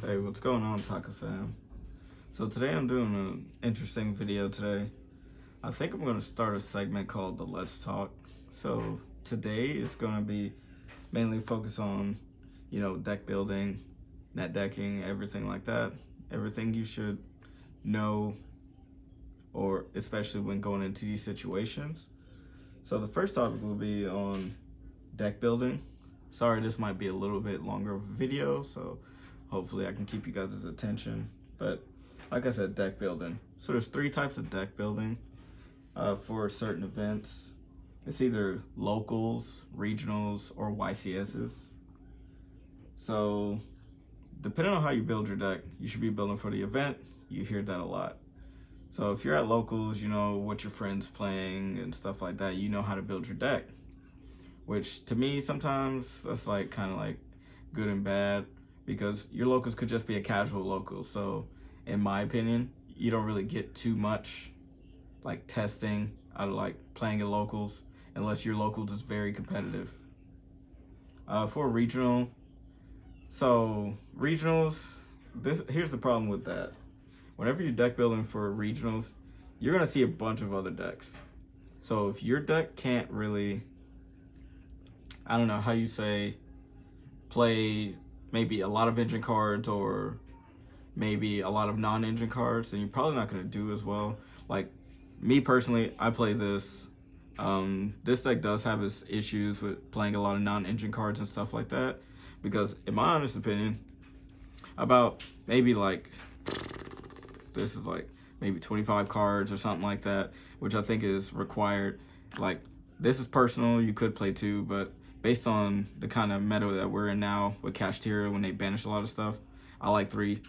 Hey, what's going on, Taka fam? So today I'm doing an interesting video today. I think I'm going to start a segment called the Let's Talk. So today is going to be mainly focused on, deck building, net decking, everything like that. Everything you should know, or especially when going into these situations. So the first topic will be on deck building. Sorry, this might be a little bit longer of a video, so hopefully I can keep you guys' attention. But like I said, deck building. So there's three types of deck building for certain events. It's either locals, regionals, or YCSs. So depending on how you build your deck, you should be building for the event. You hear that a lot. So if you're at locals, you know what your friends playing and stuff like that. You know how to build your deck, which to me sometimes that's like kind of like good and bad, because your locals could just be a casual local. So in my opinion, you don't really get too much like testing out of like playing at locals unless your locals is very competitive. For regional, so regionals, here's the problem with that. Whenever you're deck building for regionals, you're gonna see a bunch of other decks. So if your deck can't really, I don't know how you say, play maybe a lot of engine cards or maybe a lot of non-engine cards, then you're probably not going to do as well. Like me personally, I play this. This deck does have its issues with playing a lot of non-engine cards and stuff like that, because in my honest opinion, about maybe like, this is like maybe 25 cards or something like that, which I think is required. Like, this is personal, you could play two, but based on the kind of meta that we're in now with Kashtira, when they banish a lot of stuff, I like three.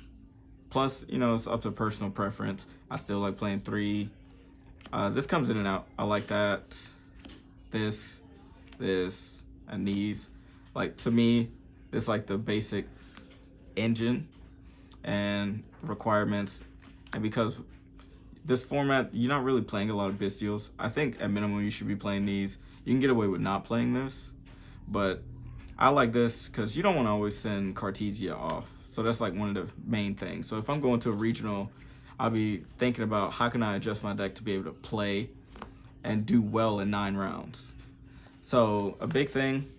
Plus, it's up to personal preference. I still like playing three. This comes in and out. I like that. This, and these. Like, to me, this like the basic engine and requirements. And because this format, you're not really playing a lot of bestials, I think at minimum you should be playing these. You can get away with not playing this, but I like this because you don't want to always send Cartesia off. So that's like one of the main things. So if I'm going to a regional, I'll be thinking about how can I adjust my deck to be able to play and do well in 9 rounds. So a big thing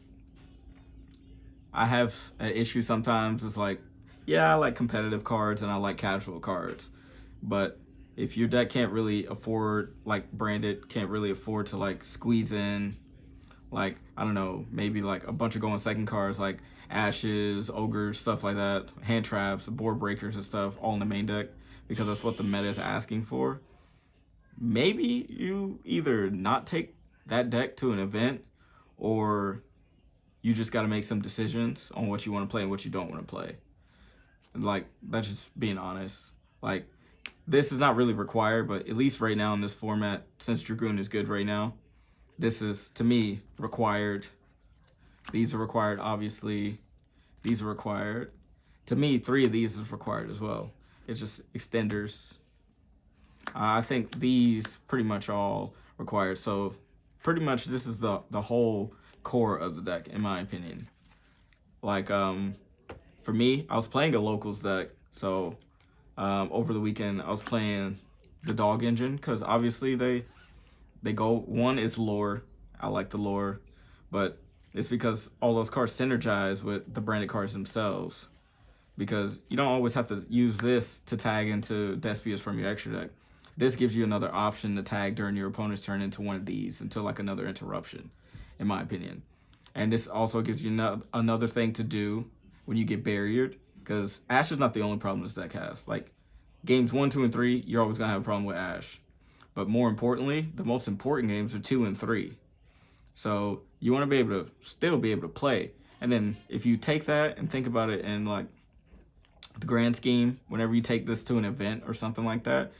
I have an issue sometimes is like, yeah, I like competitive cards and I like casual cards. But if your deck can't really afford, like Branded can't really afford to like squeeze in, like, I don't know, maybe like a bunch of going second cards like Ashes, Ogres, stuff like that, hand traps, board breakers and stuff, all in the main deck, because that's what the meta is asking for. Maybe you either not take that deck to an event, or you just got to make some decisions on what you want to play and what you don't want to play. And like, that's just being honest. Like, this is not really required, but at least right now in this format, since Dragoon is good right now, this is, to me, required. These are required, obviously. These are required. To me, 3 of these is required as well. It's just extenders. I think these pretty much all required. So pretty much this is the whole core of the deck, in my opinion. Like, for me, I was playing a locals deck. So over the weekend, I was playing the dog engine, because obviously they go, one is lore. I like the lore, but it's because all those cards synergize with the branded cards themselves, because you don't always have to use this to tag into Despias from your extra deck. This gives you another option to tag during your opponent's turn into one of these until like another interruption, in my opinion. And this also gives you another thing to do when you get barriered, because Ash is not the only problem this deck has. Like, games 1, 2, and 3, you're always gonna have a problem with Ash. But more importantly, the most important games are 2 and 3. So you want to be able to still be able to play. And then if you take that and think about it in like the grand scheme, whenever you take this to an event or something like that,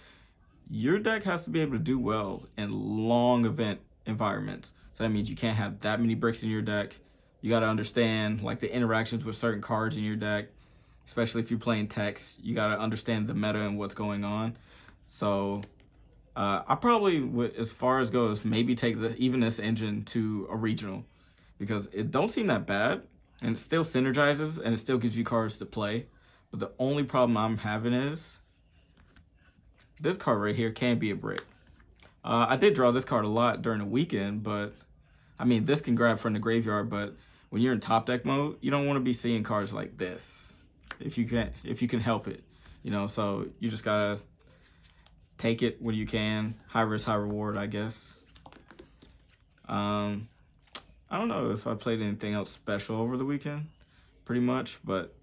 your deck has to be able to do well in long event environments. So that means you can't have that many bricks in your deck. You got to understand like the interactions with certain cards in your deck, especially if you're playing text. You got to understand the meta and what's going on. So I probably would, as far as goes, maybe take even this engine to a regional, because it don't seem that bad and it still synergizes and it still gives you cards to play. But the only problem I'm having is this card right here can be a brick. I did draw this card a lot during the weekend, but I mean, this can grab from the graveyard, but when you're in top deck mode, you don't want to be seeing cards like this if you can help it, so you just gotta take it when you can. High risk, high reward, I guess. I don't know if I played anything else special over the weekend, pretty much, but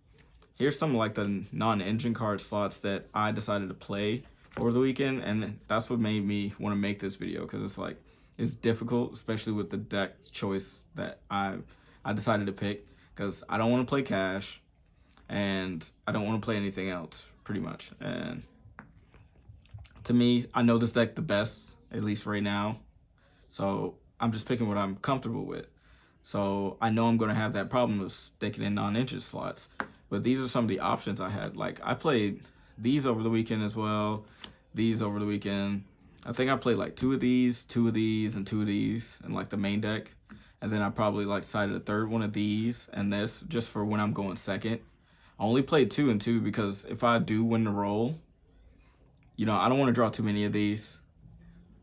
here's some like the non-engine card slots that I decided to play over the weekend, and that's what made me want to make this video, because it's like, it's difficult, especially with the deck choice that I decided to pick, because I don't want to play cash, and I don't want to play anything else, pretty much. And to me, I know this deck the best, at least right now, so I'm just picking what I'm comfortable with. So I know I'm going to have that problem of sticking in non-interest slots, but these are some of the options I had. Like, I played these over the weekend as well, these over the weekend. I think I played like two of these, and two of these in like the main deck. And then I probably like sided a third one of these and this just for when I'm going second. I only played 2 and 2 because if I do win the roll, I don't want to draw too many of these.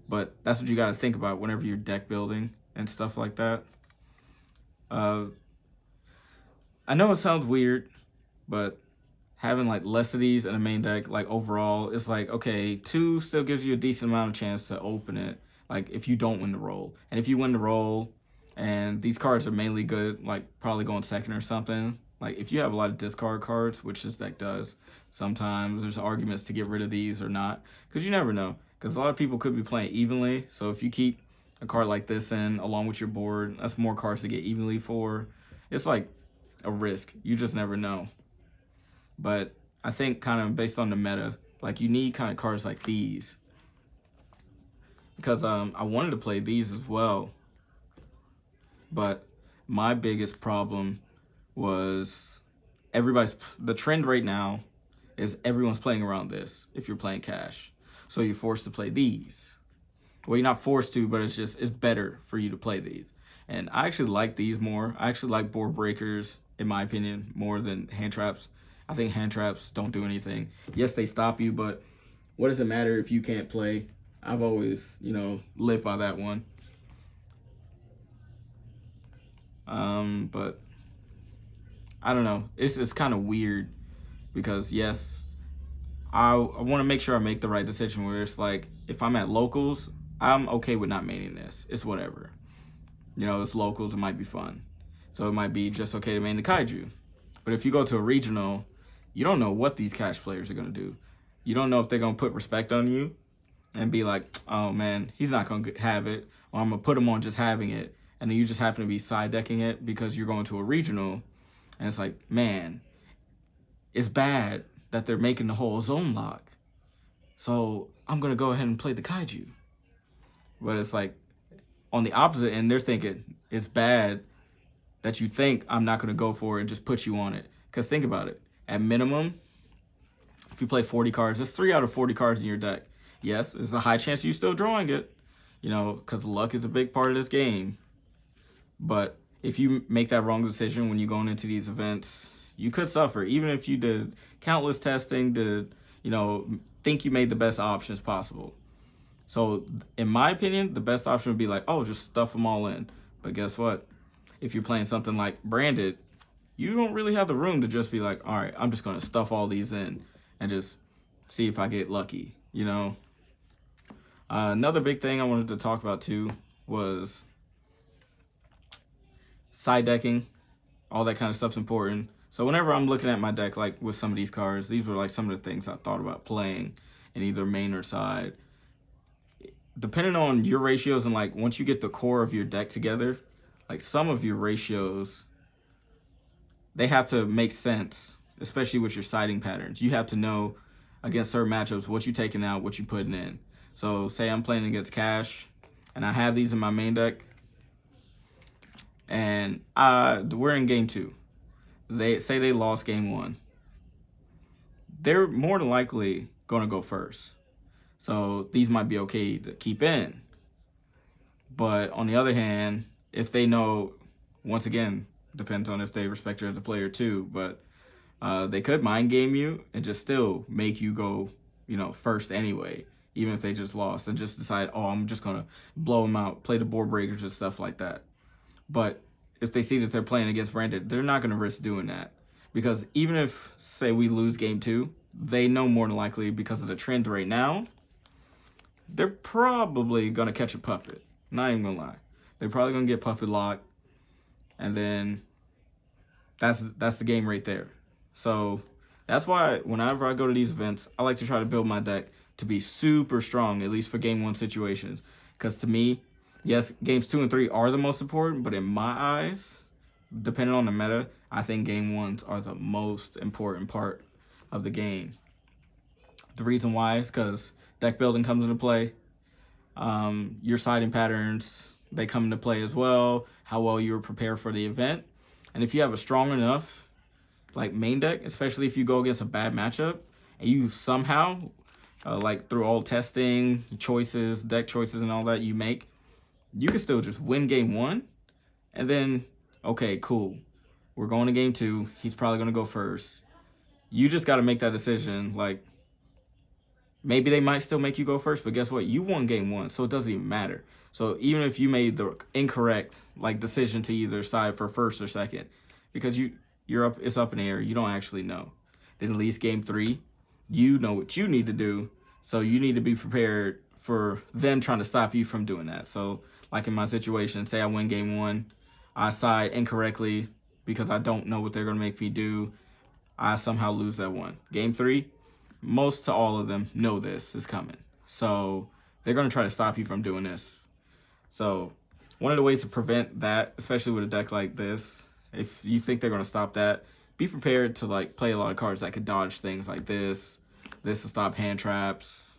But that's what you got to think about whenever you're deck building and stuff like that. I know it sounds weird, but having like less of these in a main deck, like overall, it's like, okay, 2 still gives you a decent amount of chance to open it, like if you don't win the roll. And if you win the roll, and these cards are mainly good, like probably going second or something, like if you have a lot of discard cards, which this deck does, sometimes there's arguments to get rid of these or not, because you never know, because a lot of people could be playing evenly. So if you keep a card like this in along with your board, that's more cards to get evenly for. It's like a risk. You just never know. But I think kind of based on the meta, like you need kind of cards like these, because I wanted to play these as well, but my biggest problem was the trend right now is everyone's playing around this if you're playing cash. So you're forced to play these. Well, you're not forced to, but it's better for you to play these. And I actually like these more. I actually like board breakers, in my opinion, more than hand traps. I think hand traps don't do anything. Yes, they stop you, but what does it matter if you can't play? I've always, lived by that one. But I don't know. It's kind of weird because, yes, I want to make sure I make the right decision where it's like, if I'm at locals, I'm okay with not maining this. It's whatever. It's locals. It might be fun. So it might be just okay to main the kaiju. But if you go to a regional, you don't know what these cash players are going to do. You don't know if they're going to put respect on you and be like, oh, man, he's not going to have it. Or I'm going to put him on just having it. And then you just happen to be side decking it because you're going to a regional. And it's like, man, it's bad that they're making the whole zone lock. So I'm going to go ahead and play the kaiju. But it's like, on the opposite end, they're thinking it's bad that you think I'm not going to go for it and just put you on it. Because think about it. At minimum, if you play 40 cards, that's 3 out of 40 cards in your deck. Yes, there's a high chance you're still drawing it, because luck is a big part of this game. But if you make that wrong decision when you're going into these events, you could suffer. Even if you did countless testing to, think you made the best options possible. So in my opinion, the best option would be like, oh, just stuff them all in. But guess what? If you're playing something like branded, you don't really have the room to just be like, all right, I'm just going to stuff all these in and just see if I get lucky, Another big thing I wanted to talk about too was side decking. All that kind of stuff's important. So whenever I'm looking at my deck, like with some of these cards, these were like some of the things I thought about playing in either main or side. Depending on your ratios and like once you get the core of your deck together, like some of your ratios, they have to make sense, especially with your siding patterns. You have to know against certain matchups what you're taking out, what you're putting in. So say I'm playing against cash and I have these in my main deck and we're in game 2. They say they lost game 1. They're more than likely going to go first. So these might be okay to keep in. But on the other hand, if they know, once again, depends on if they respect you as a player too, but They could mind game you and just still make you go, first anyway, even if they just lost and just decide, oh, I'm just going to blow them out, play the board breakers and stuff like that. But if they see that they're playing against Brandon, they're not going to risk doing that. Because even if, say, we lose game 2, they know more than likely because of the trend right now, they're probably going to catch a puppet. Not even going to lie. They're probably going to get puppet locked. And then that's the game right there. So that's why whenever I go to these events, I like to try to build my deck to be super strong, at least for game 1 situations. Because to me, yes, games 2 and 3 are the most important, but in my eyes, depending on the meta, I think game 1s are the most important part of the game. The reason why is because deck building comes into play. Your siding patterns, they come into play as well. How well you're prepared for the event. And if you have a strong enough main deck, especially if you go against a bad matchup, and you somehow, through all testing, choices, deck choices and all that you make, you can still just win game 1. And then, okay, cool. We're going to game 2. He's probably going to go first. You just got to make that decision. Maybe they might still make you go first, but guess what? You won game 1, so it doesn't even matter. So even if you made the incorrect decision to either side for first or second, because it's up in the air, you don't actually know. Then at least game 3, you know what you need to do, so you need to be prepared for them trying to stop you from doing that. So like in my situation, say I win game 1, I side incorrectly because I don't know what they're going to make me do. I somehow lose that one. Game 3, most to all of them know this is coming. So they're going to try to stop you from doing this. So one of the ways to prevent that, especially with a deck like this, if you think they're going to stop that, be prepared to play a lot of cards that could dodge things like this to stop hand traps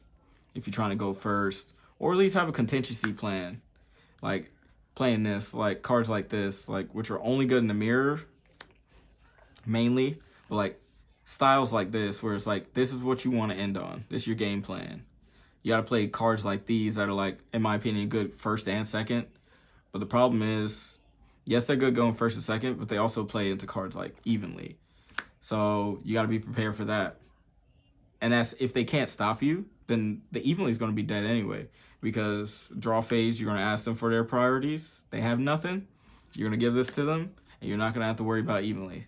if you're trying to go first, or at least have a contingency plan. Playing this, cards like this, which are only good in the mirror mainly, but styles like this where it's this is what you want to end on. This is your game plan. You got to play cards like these that are in my opinion, good first and second. But the problem is, yes, they're good going first and second, but they also play into cards evenly. So you got to be prepared for that. And that's if they can't stop you, then the evenly is going to be dead anyway. Because draw phase, you're going to ask them for their priorities. They have nothing. You're going to give this to them, and you're not going to have to worry about evenly.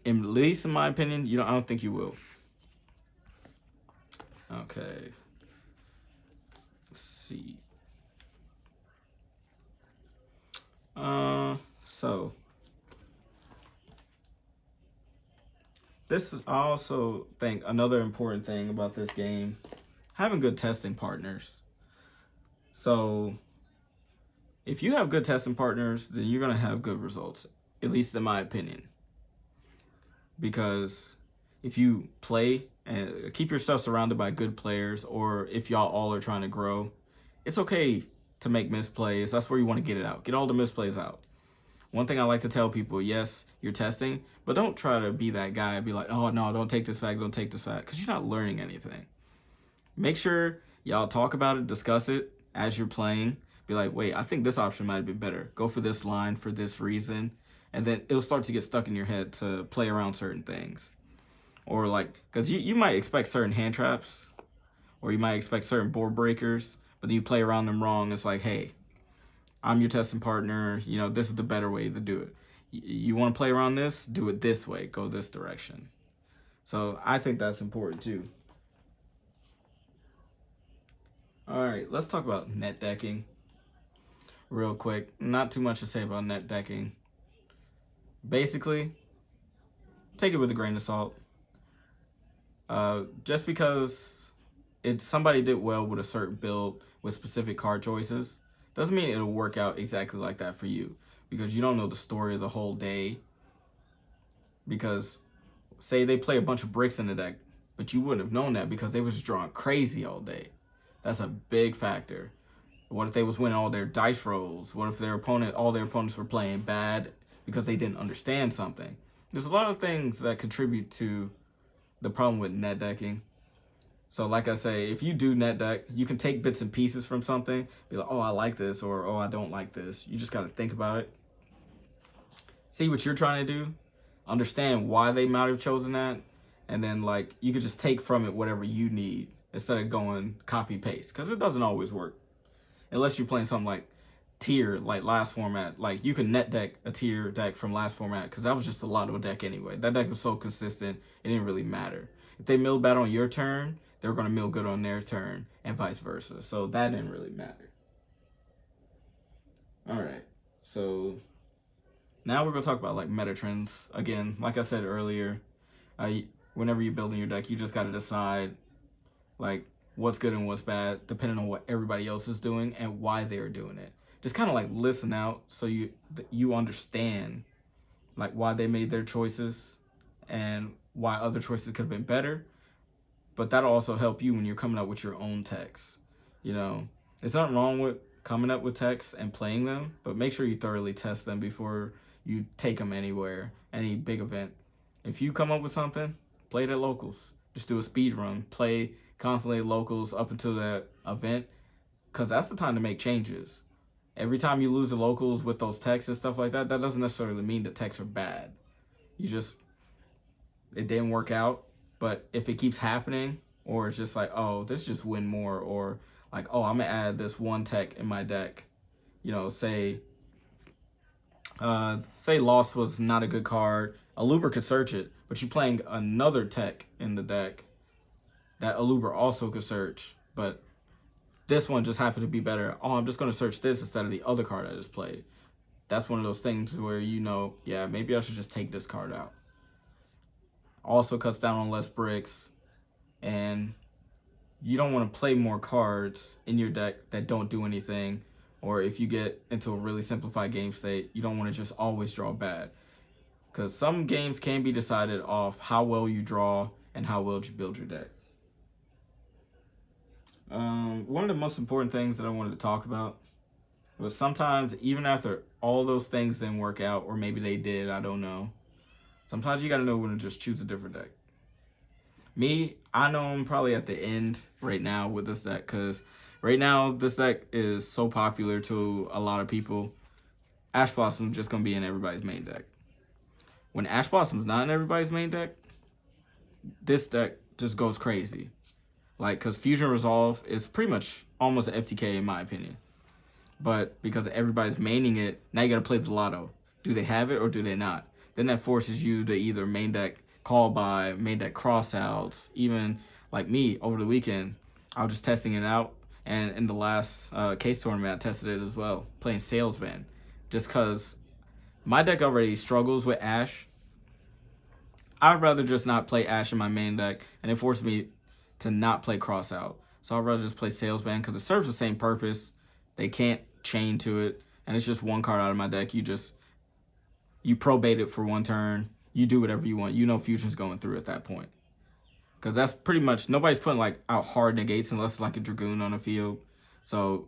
At least in my opinion, I don't think you will. Okay. Let's see. So this is, I also think another important thing about this game, having good testing partners. So if you have good testing partners, then you're going to have good results, at least in my opinion. Because if you play and keep yourself surrounded by good players, or if y'all all are trying to grow, it's okay to make misplays. That's where you want to get it out. Get all the misplays out. One thing I like to tell people, yes, you're testing, but don't try to be that guy and be like, oh, no, don't take this back, don't take this back, because you're not learning anything. Make sure y'all talk about it, discuss it as you're playing. Be like, wait, I think this option might have been better. Go for this line for this reason. And then it'll start to get stuck in your head to play around certain things. Or because you might expect certain hand traps, or you might expect certain board breakers, but then you play around them wrong. It's hey, I'm your testing partner. This is the better way to do it. You want to play around this? Do it this way. Go this direction. So I think that's important too. All right, let's talk about net decking real quick. Not too much to say about net decking. Basically, take it with a grain of salt. Just because somebody did well with a certain build with specific card choices doesn't mean it'll work out exactly like that for you, because you don't know the story of the whole day. Because say they play a bunch of bricks in the deck, but you wouldn't have known that because they was just drawing crazy all day. That's a big factor. What if they was winning all their dice rolls? What if all their opponents were playing bad because they didn't understand something? There's a lot of things that contribute to the problem with net decking. So like I say, if you do net deck, you can take bits and pieces from something, be like, oh, I like this, or oh, I don't like this. You just got to think about it. See what you're trying to do, understand why they might have chosen that, and then like you could just take from it whatever you need instead of going copy paste, because it doesn't always work unless you're playing something like tier, like last format. Like you can net deck a tier deck from last format, because that was just a lotto deck anyway. That deck was so consistent, it didn't really matter. If they milled bad on your turn, they were going to mill good on their turn, and vice versa. So that didn't really matter. All right, so now we're going to talk about like meta trends. Again, like I said earlier, whenever you're building your deck, you just got to decide like what's good and what's bad depending on what everybody else is doing and why they're doing it. Just kind of like listen out so you understand like why they made their choices and why other choices could have been better. But that'll also help you when you're coming up with your own texts. You know, there's nothing wrong with coming up with texts and playing them, but make sure you thoroughly test them before you take them anywhere, any big event. If you come up with something, play it at locals. Just do a speed run. Play constantly at locals up until that event, because that's the time to make changes. Every time you lose the locals with those texts and stuff like that, that doesn't necessarily mean the texts are bad. It didn't work out. But if it keeps happening, or it's just like, oh, this just win more, or like, oh, I'm gonna add this one tech in my deck. You know, say Lost was not a good card. Aluber could search it, but you're playing another tech in the deck that Aluber also could search, but this one just happened to be better. Oh, I'm just gonna search this instead of the other card I just played. That's one of those things where you know, yeah, maybe I should just take this card out. Also cuts down on less bricks, and you don't want to play more cards in your deck that don't do anything, or if you get into a really simplified game state, you don't want to just always draw bad, because some games can be decided off how well you draw and how well you build your deck. One of the most important things that I wanted to talk about was sometimes even after all those things didn't work out, or maybe they did, I don't know, sometimes you got to know when to just choose a different deck. Me, I know I'm probably at the end right now with this deck, because right now this deck is so popular to a lot of people. Ash Blossom is just going to be in everybody's main deck. When Ash Blossom's not in everybody's main deck, this deck just goes crazy. Like, because Fusion Resolve is pretty much almost an FTK in my opinion. But because everybody's maining it, now you got to play the lotto. Do they have it or do they not? Then that forces you to either main deck call by, main deck crossouts. Even like me over the weekend, I was just testing it out. And in the last case tournament, I tested it as well, playing Salesman. Just because my deck already struggles with Ash. I'd rather just not play Ash in my main deck, and it forced me to not play crossout. So I'd rather just play Salesman because it serves the same purpose. They can't chain to it, and it's just one card out of my deck. You probate it for one turn. You do whatever you want. You know Fusion's going through at that point. Because that's pretty much, nobody's putting like out hard negates unless it's like a Dragoon on the field. So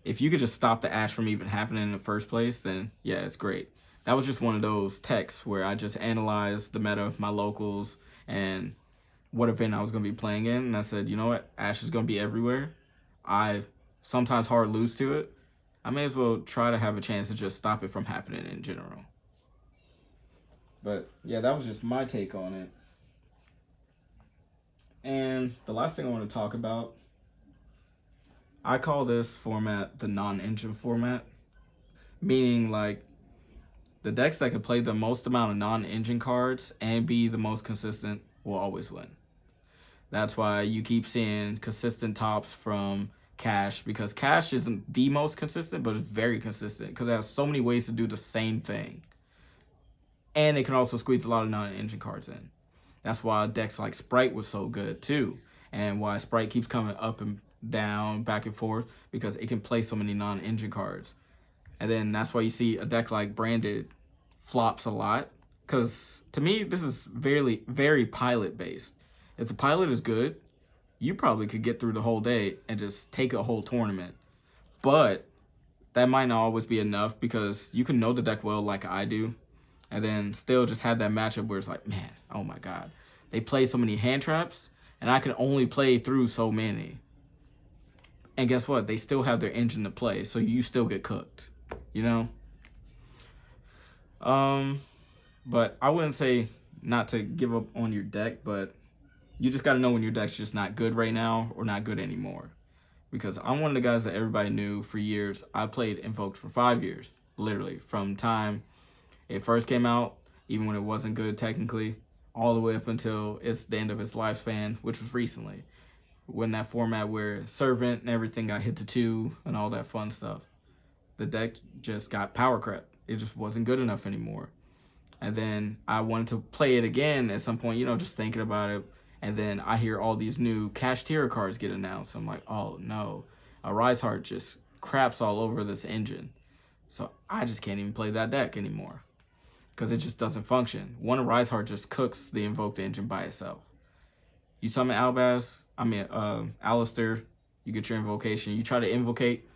if you could just stop the Ash from even happening in the first place, then yeah, it's great. That was just one of those texts where I just analyzed the meta, my locals, and what event I was going to be playing in. And I said, you know what? Ash is going to be everywhere. I sometimes hard lose to it. I may as well try to have a chance to just stop it from happening in general. But yeah, that was just my take on it. And the last thing I want to talk about, I call this format the non-engine format. Meaning like the decks that can play the most amount of non-engine cards and be the most consistent will always win. That's why you keep seeing consistent tops from Cash, because Cash isn't the most consistent, but it's very consistent because it has so many ways to do the same thing. And it can also squeeze a lot of non-engine cards in. That's why decks like Sprite was so good too. And why Sprite keeps coming up and down, back and forth, because it can play so many non-engine cards. And then that's why you see a deck like Branded flops a lot. Because to me, this is very, very pilot based. If the pilot is good, you probably could get through the whole day and just take a whole tournament. But that might not always be enough, because you can know the deck well like I do, and then still just have that matchup where it's like, man, oh my God, they play so many hand traps, and I can only play through so many. And guess what? They still have their engine to play, so you still get cooked, you know? But I wouldn't say not to give up on your deck, but you just got to know when your deck's just not good right now or not good anymore. Because I'm one of the guys that everybody knew for years. I played Invoked for 5 years, literally, from time it first came out, even when it wasn't good technically, all the way up until it's the end of its lifespan, which was recently. When that format where Servant and everything got hit to 2 and all that fun stuff. The deck just got power crept. It just wasn't good enough anymore. And then I wanted to play it again at some point, just thinking about it. And then I hear all these new cash tier cards get announced. I'm like, oh no, a Rise Heart just craps all over this engine. So I just can't even play that deck anymore because it just doesn't function. One Rise Heart just cooks the Invoked engine by itself. You summon Alistair, you get your invocation. You try to invocate,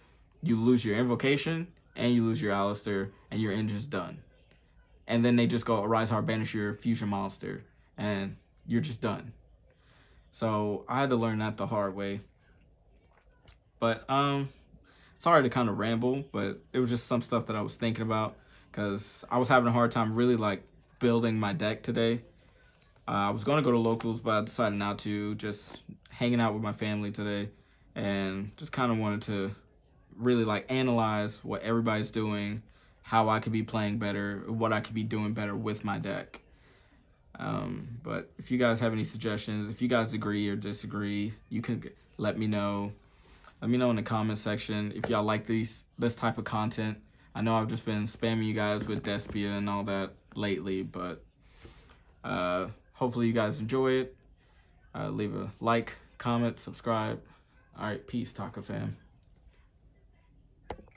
you lose your invocation, and you lose your Alistair, and your engine's done. And then they just go, Rise Heart, banish your fusion monster, and you're just done. So I had to learn that the hard way. But sorry to kind of ramble, but it was just some stuff that I was thinking about because I was having a hard time really like building my deck today. I was going to go to locals, but I decided not to, just hanging out with my family today and just kind of wanted to really like analyze what everybody's doing, how I could be playing better, what I could be doing better with my deck. But if you guys have any suggestions, if you guys agree or disagree, you can let me know. Let me know in the comment section if y'all like this type of content. I know I've just been spamming you guys with Despia and all that lately, but hopefully you guys enjoy it. Leave a like, comment, subscribe. All right, peace, Taco fam.